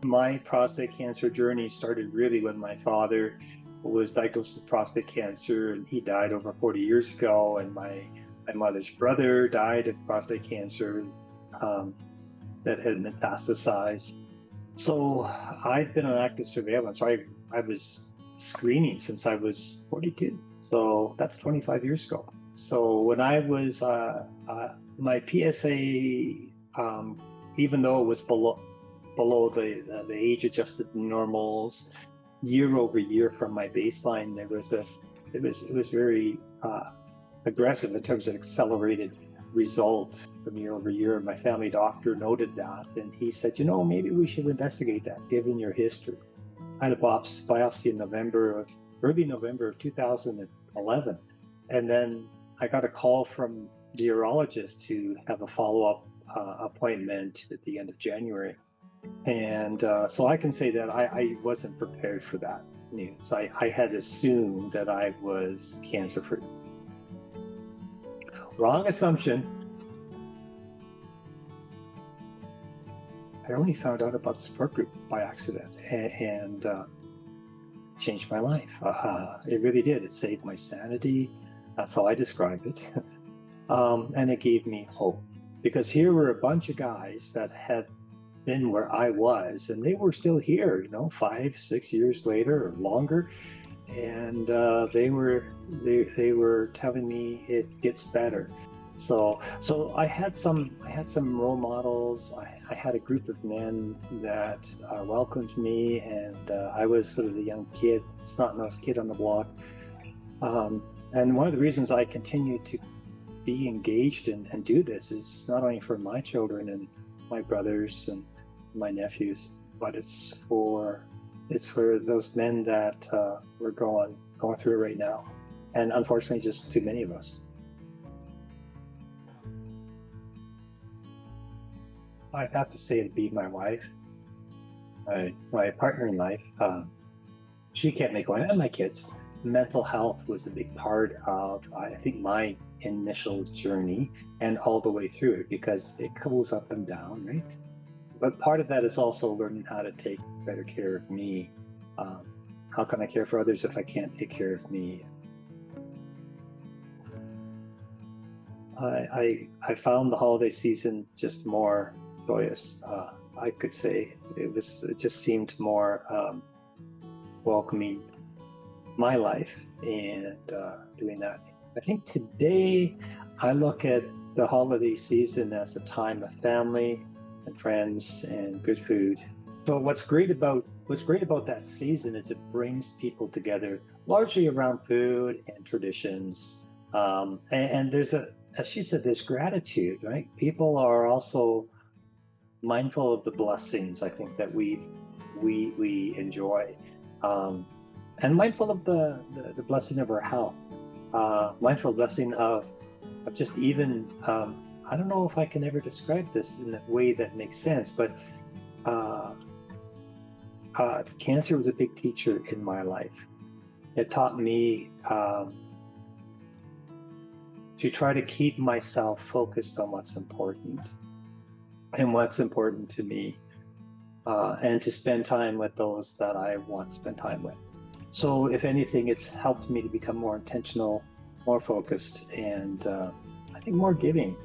My prostate cancer journey started really when my father was diagnosed with prostate cancer, and he died over 40 years ago. And my mother's brother died of prostate cancer um, that had metastasized. So I've been on active surveillance. I was screening since I was 42. So that's 25 years ago. So when I was my PSA, even though it was below the age adjusted normals, year over year from my baseline, it was very aggressive in terms of accelerated result from year over year. My family doctor noted that, and he said, maybe we should investigate that given your history. I had a biopsy in early November of 2011, and then I got a call from the urologist to have a follow-up appointment at the end of January. And so I can say that I wasn't prepared for that news. I had assumed that I was cancer-free. Wrong assumption. I only found out about the support group by accident, and changed my life. It really did. It saved my sanity. That's how I describe it. And it gave me hope, because here were a bunch of guys that had been where I was, and they were still here, 5-6 years later or longer. And they were telling me it gets better. So I had some role models. I had a group of men that welcomed me, and I was sort of the young kid, snot-nosed kid on the block. And one of the reasons I continue to be engaged and do this is not only for my children and my brothers and my nephews, but it's for those men that we're going through it right now, and unfortunately, just too many of us. I have to say it'd be my wife, my partner in life. She kept me going, and my kids. Mental health was a big part of, I think, my initial journey, and all the way through it, because it goes up and down, right? But part of that is also learning how to take better care of me. How can I care for others if I can't take care of me? I found the holiday season just more joyous. I could say it just seemed more welcoming my life, and doing that. I think today I look at the holiday season as a time of family and friends and good food. So what's great about that season is it brings people together, largely around food and traditions. And there's as she said, there's gratitude, right? People are also mindful of the blessings, I think, that we enjoy, and mindful of the blessing of our health, mindful of the blessing of just even. I don't know if I can ever describe this in a way that makes sense, but cancer was a big teacher in my life. It taught me to try to keep myself focused on what's important and what's important to me, and to spend time with those that I want to spend time with. So if anything, it's helped me to become more intentional, more focused, and I think more giving.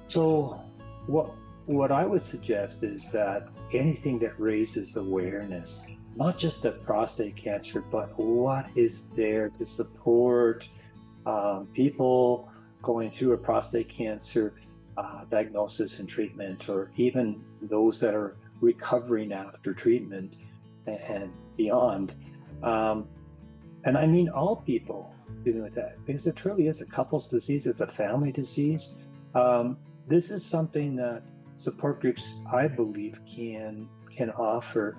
So what I would suggest is that anything that raises awareness, not just of prostate cancer, but what is there to support people going through a prostate cancer diagnosis and treatment, or even those that are recovering after treatment and beyond. And I mean all people dealing with that, because it truly is a couple's disease, it's a family disease. This is something that support groups, I believe, can offer.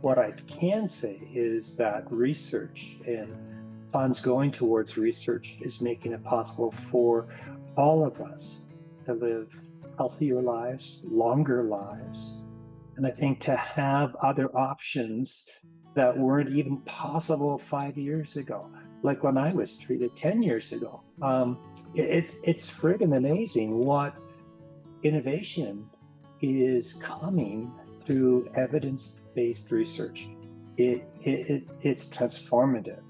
What I can say is that research and funds going towards research is making it possible for all of us to live healthier lives, longer lives, and I think to have other options that weren't even possible 5 years ago, like when I was treated 10 years ago. It's friggin' amazing what innovation is coming through evidence-based research. It's transformative.